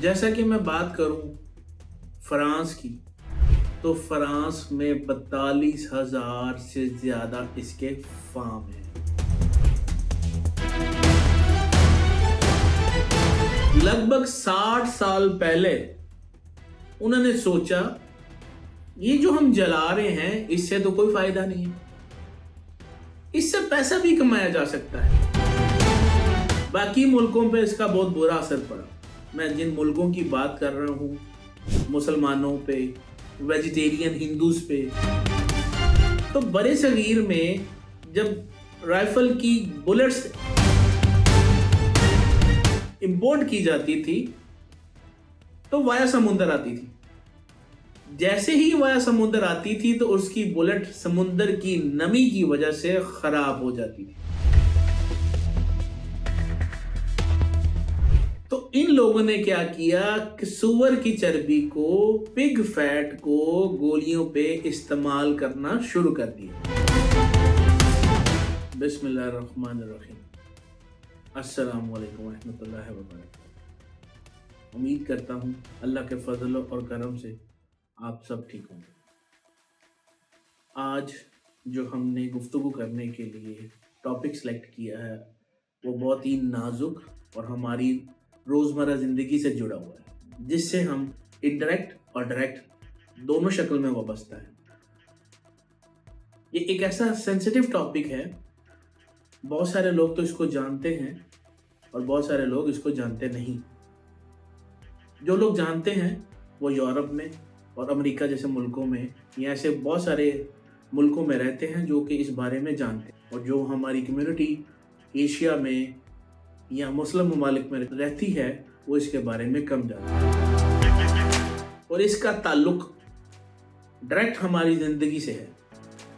जैसा कि मैं बात करूं फ्रांस की, तो फ्रांस में 42,000 से ज़्यादा इसके फार्म हैं। लगभग 60 साल पहले उन्होंने सोचा ये जो हम जला रहे हैं इससे तो कोई फायदा नहीं है, इससे पैसा भी कमाया जा सकता है। बाकी मुल्कों पे इसका बहुत बुरा असर पड़ा। मैं जिन मुल्कों की बात कर रहा हूँ, मुसलमानों पे, वेजिटेरियन हिंदूज पे, तो बड़े सगीर में जब राइफल की बुलेट्स इंपोर्ट की जाती थी तो वाया समुंदर आती थी। जैसे ही वाया समुंदर आती थी तो उसकी बुलेट समुंदर की नमी की वजह से खराब हो जाती थी। तो इन लोगों ने क्या किया कि सुअर की चर्बी को, पिग फैट को गोलियों पे इस्तेमाल करना शुरू कर दिया। बिस्मिल्लाहिर्रहमानिर्रहीम। अस्सलाम वालेकुम रहमतुल्लाहि व बरकातहू। उम्मीद करता हूँ अल्लाह के फजल और करम से आप सब ठीक होंगे। आज जो हमने गुफ्तगू करने के लिए टॉपिक सेलेक्ट किया है वो बहुत ही नाजुक और हमारी रोज़मर्रा ज़िंदगी से जुड़ा हुआ है, जिससे हम इनडायरेक्ट और डायरेक्ट दोनों शक्ल में वाबस्ता है। ये एक ऐसा सेंसिटिव टॉपिक है, बहुत सारे लोग तो इसको जानते हैं और बहुत सारे लोग इसको जानते नहीं। जो लोग जानते हैं वो यूरोप में और अमेरिका जैसे मुल्कों में या ऐसे बहुत सारे मुल्कों में रहते हैं जो कि इस बारे में जानते हैं, और जो हमारी कम्युनिटी एशिया में या मुस्लिम ममालिक में रहती है वो इसके बारे में कम जानते हैं। और इसका ताल्लुक डायरेक्ट हमारी ज़िंदगी से है।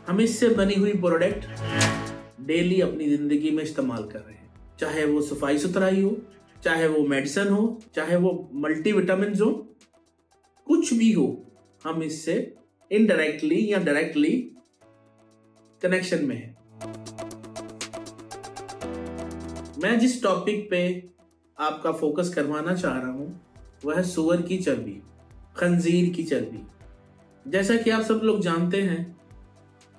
हम इससे बनी हुई प्रोडक्ट डेली अपनी ज़िंदगी में इस्तेमाल कर रहे हैं, चाहे वो सफाई सुथराई हो, चाहे वो मेडिसिन हो, चाहे वो मल्टी विटामिन हो, कुछ भी हो, हम इससे इनडायरेक्टली या डायरेक्टली कनेक्शन में हैं। मैं जिस टॉपिक पे आपका फोकस करवाना चाह रहा हूँ वह है सुअर की चर्बी, खंजीर की चर्बी। जैसा कि आप सब लोग जानते हैं,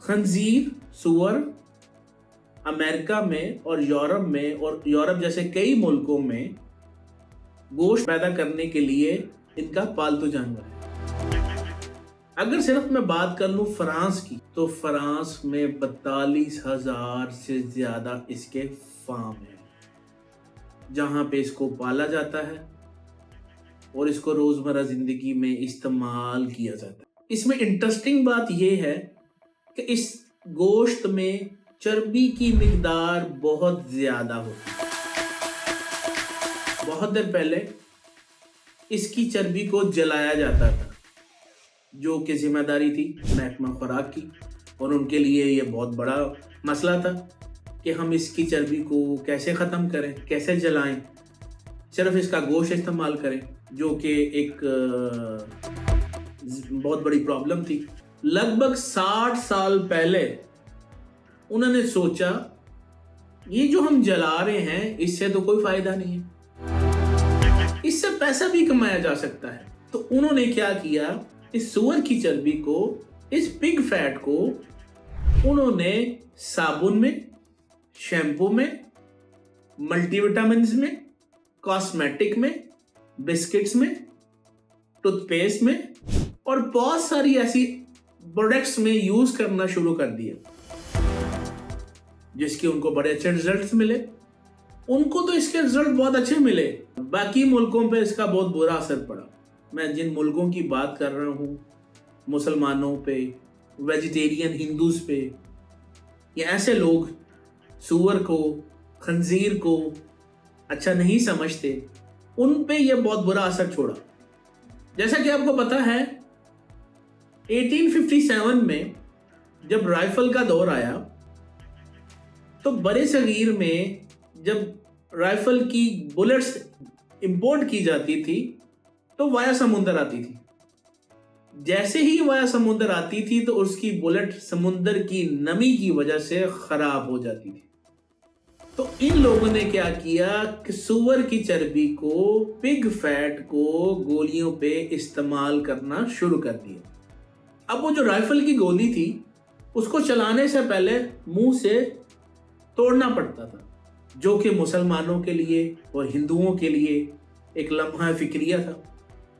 खंजीर, सुअर अमेरिका में और यूरोप जैसे कई मुल्कों में गोश्त पैदा करने के लिए इनका पालतू जानवर है। अगर सिर्फ मैं बात कर लूं फ्रांस की, तो फ्रांस में 42,000 से ज्यादा इसके फार्म हैं जहां पे इसको पाला जाता है और इसको रोजमर्रा जिंदगी में इस्तेमाल किया जाता है। इसमें इंटरेस्टिंग बात यह है कि इस गोश्त में चर्बी की मिकदार बहुत ज्यादा होती है। बहुत देर पहले इसकी चर्बी को जलाया जाता था, जो कि जिम्मेदारी थी महकमा खुराक की, और उनके लिए ये बहुत बड़ा मसला था कि हम इसकी चर्बी को कैसे ख़त्म करें, कैसे जलाएं, सिर्फ इसका गोश्त इस्तेमाल करें, जो कि एक बहुत बड़ी प्रॉब्लम थी। लगभग 60 साल पहले उन्होंने सोचा ये जो हम जला रहे हैं इससे तो कोई फायदा नहीं है, इससे पैसा भी कमाया जा सकता है। तो उन्होंने क्या किया, इस सुअर की चर्बी को, इस पिग फैट को उन्होंने साबुन में, शैम्पू में, मल्टीविटामिन्स में, कॉस्मेटिक में, बिस्किट्स में, टूथपेस्ट में और बहुत सारी ऐसी प्रोडक्ट्स में यूज करना शुरू कर दिया, जिसके उनको बड़े अच्छे रिजल्ट्स मिले। उनको तो इसके रिजल्ट बहुत अच्छे मिले, बाकी मुल्कों पे इसका बहुत बुरा असर पड़ा। मैं जिन मुल्कों की बात कर रहा हूँ, मुसलमानों पे, वेजिटेरियन हिंदूज पे, या ऐसे लोग सुअर को, खंजीर को अच्छा नहीं समझते, उन पे यह बहुत बुरा असर छोड़ा। जैसा कि आपको पता है 1857 में जब राइफल का दौर आया, तो बड़े सगीर में जब राइफल की बुलेट्स इंपोर्ट की जाती थी तो वाया समुंदर आती थी। जैसे ही वाया समुंदर आती थी तो उसकी बुलेट समुंदर की नमी की वजह से खराब हो जाती थी। तो इन लोगों ने क्या किया कि सूअर की चर्बी को, पिग फैट को गोलियों पे इस्तेमाल करना शुरू कर दिया। अब वो जो राइफल की गोली थी उसको चलाने से पहले मुंह से तोड़ना पड़ता था, जो कि मुसलमानों के लिए और हिंदुओं के लिए एक लम्हा फिक्रिया था।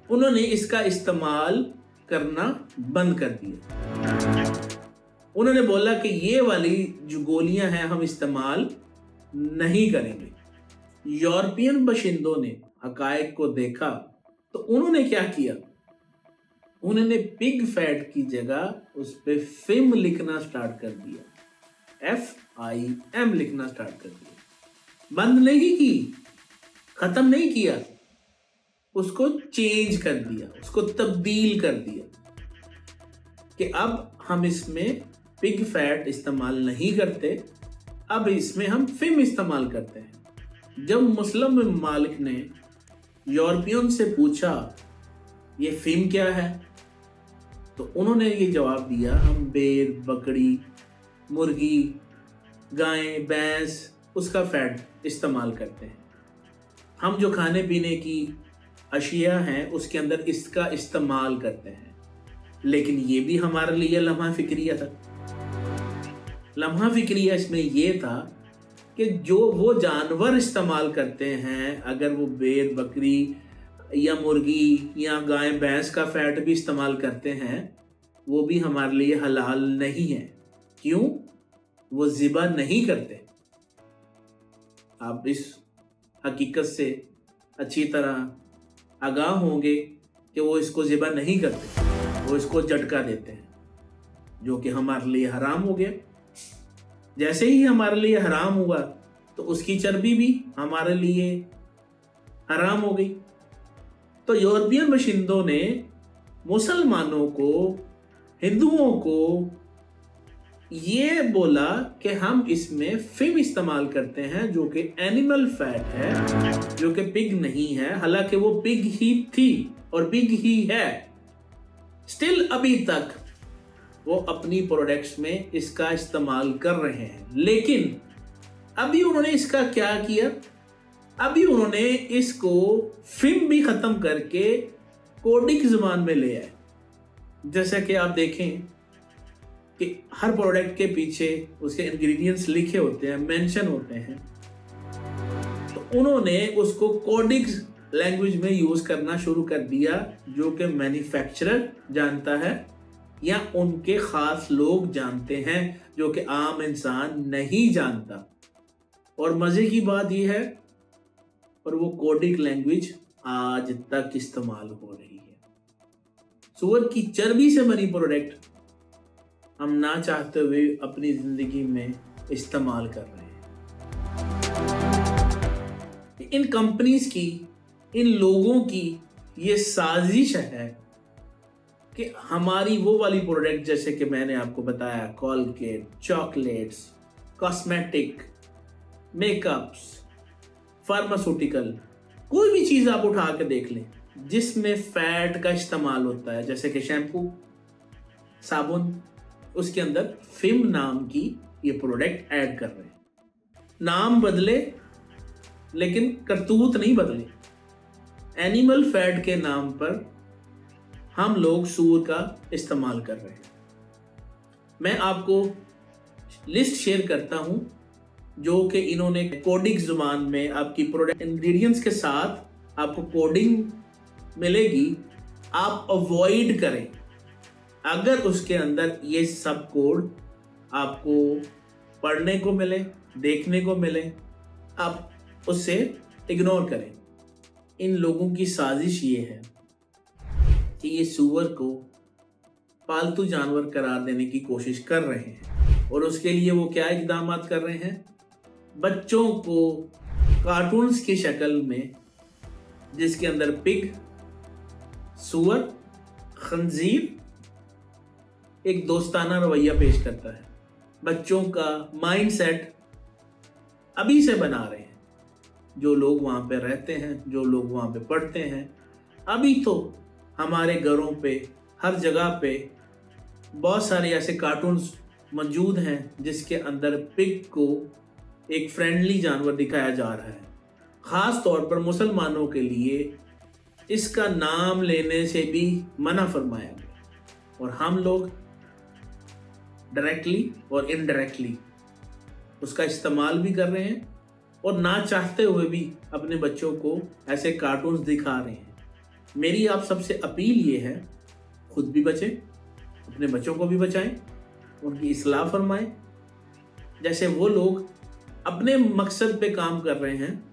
उन्होंने इसका इस्तेमाल करना बंद कर दिया। उन्होंने बोला कि ये वाली जो गोलियां हैं हम इस्तेमाल नहीं करेंगे। यूरोपियन बाशिंदों ने हकायक को देखा तो उन्होंने क्या किया, उन्होंने पिग फैट की जगह उस पे फिम लिखना स्टार्ट कर दिया, FIM लिखना स्टार्ट कर दिया। बंद नहीं की, खत्म नहीं किया, उसको चेंज कर दिया, उसको तब्दील कर दिया कि अब हम इसमें पिग फैट इस्तेमाल नहीं करते, अब इसमें हम फिम इस्तेमाल करते हैं। जब मुस्लिम ममालिक ने यूरोपियन से पूछा ये फिम क्या है, तो उन्होंने ये जवाब दिया, हम बेर, बकरी, मुर्गी, गाय, भैंस उसका फैट इस्तेमाल करते हैं। हम जो खाने पीने की अशिया हैं उसके अंदर इसका इस्तेमाल करते हैं। लेकिन ये भी हमारे लिए लम्हा फिक्रिया था। लम्हा फिक्रिया इसमें ये था कि जो वो जानवर इस्तेमाल करते हैं, अगर वो बेर, बकरी या मुर्गी या गाय, भैंस का फैट भी इस्तेमाल करते हैं, वो भी हमारे लिए हलाल नहीं है। क्यों? वो ज़िबा नहीं करते। आप इस हकीकत से अच्छी तरह आगाह होंगे कि वो इसको ज़िबा नहीं करते, वो इसको झटका देते हैं, जो कि हमारे लिए हराम हो गया। जैसे ही हमारे लिए हराम हुआ तो उसकी चर्बी भी हमारे लिए हराम हो गई। तो यूरोपियन बाशिंदों ने मुसलमानों को, हिंदुओं को ये बोला कि हम इसमें फिम इस्तेमाल करते हैं, जो कि एनिमल फैट है, जो कि पिग नहीं है। हालांकि वो पिग ही थी और पिग ही है। स्टिल अभी तक वो अपनी प्रोडक्ट्स में इसका इस्तेमाल कर रहे हैं। लेकिन अभी उन्होंने इसका क्या किया, अभी उन्होंने इसको फिम भी खत्म करके कोडिक ज़ुबान में ले आए। जैसे कि आप देखें कि हर प्रोडक्ट के पीछे उसके इंग्रेडिएंट्स लिखे होते हैं, मेंशन होते हैं, तो उन्होंने उसको कोडिक लैंग्वेज में यूज करना शुरू कर दिया, जो कि मैन्युफैक्चरर जानता है या उनके खास लोग जानते हैं, जो कि आम इंसान नहीं जानता। और मजे की बात यह है, और वो कोडिक लैंग्वेज आज तक इस्तेमाल हो रही है। सूअर की चर्बी से बनी प्रोडक्ट हम ना चाहते हुए अपनी जिंदगी में इस्तेमाल कर रहे हैं। इन कंपनीज की, इन लोगों की ये साजिश है कि हमारी वो वाली प्रोडक्ट, जैसे कि मैंने आपको बताया, Colgate, chocolates, cosmetic, makeups, pharmaceutical, कोई भी चीज़ आप उठा के देख लें जिसमें फैट का इस्तेमाल होता है, जैसे कि शैम्पू, साबुन, उसके अंदर फिम नाम की ये प्रोडक्ट ऐड कर रहे हैं। नाम बदले लेकिन करतूत नहीं बदले। एनिमल फैट के नाम पर हम लोग सूअर का इस्तेमाल कर रहे हैं। मैं आपको लिस्ट शेयर करता हूं जो कि इन्होंने कोडिक जुबान में आपकी प्रोडक्ट इंग्रेडिएंट्स के साथ आपको कोडिंग मिलेगी, आप अवॉइड करें। अगर उसके अंदर ये सब कोड आपको पढ़ने को मिले, देखने को मिले, आप उससे इग्नोर करें। इन लोगों की साजिश ये है कि ये सूअर को पालतू जानवर करार देने की कोशिश कर रहे हैं, और उसके लिए वो क्या इकदाम कर रहे हैं, बच्चों को कार्टून्स की शक्ल में, जिसके अंदर पिग, सूअर, खंजीर एक दोस्ताना रवैया पेश करता है। बच्चों का माइंडसेट अभी से बना रहे हैं। जो लोग वहाँ पे रहते हैं, जो लोग वहाँ पे पढ़ते हैं, अभी तो हमारे घरों पे, हर जगह पे बहुत सारे ऐसे कार्टून्स मौजूद हैं जिसके अंदर पिग को एक फ्रेंडली जानवर दिखाया जा रहा है। ख़ास तौर पर मुसलमानों के लिए इसका नाम लेने से भी मना फरमाया गया, और हम लोग डायरेक्टली और इनडायरेक्टली उसका इस्तेमाल भी कर रहे हैं, और ना चाहते हुए भी अपने बच्चों को ऐसे कार्टून्स दिखा रहे हैं। मेरी आप सबसे अपील ये है, खुद भी बचें, अपने बच्चों को भी बचाएं, उनकी इस्लाह फरमाएं। जैसे वो लोग अपने मकसद पे काम कर रहे हैं,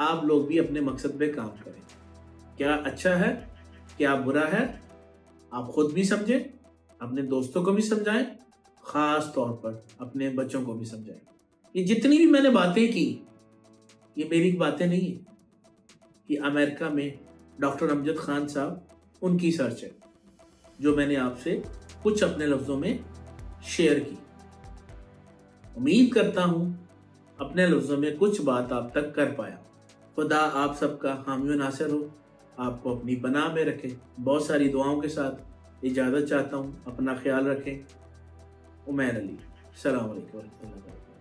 आप लोग भी अपने मकसद पे काम करें। क्या अच्छा है, क्या बुरा है, आप खुद भी समझें, अपने दोस्तों को भी समझाएं, ख़ास तौर पर अपने बच्चों को भी समझाएं। ये जितनी भी मैंने बातें की, ये मेरी बातें नहीं है, कि अमेरिका में डॉक्टर अमजद खान साहब, उनकी सर्च है, जो मैंने आपसे कुछ अपने लफ्ज़ों में शेयर की। उम्मीद करता हूँ अपने लफ्ज़ों में कुछ बात आप तक कर पाया। खुदा आप सबका हामी व नासिर हो, आपको अपनी पनाह में रखे। बहुत सारी दुआओं के साथ इजाज़त चाहता हूँ। अपना ख्याल रखें। उमैर अली। अस्सलाम वालेकुम।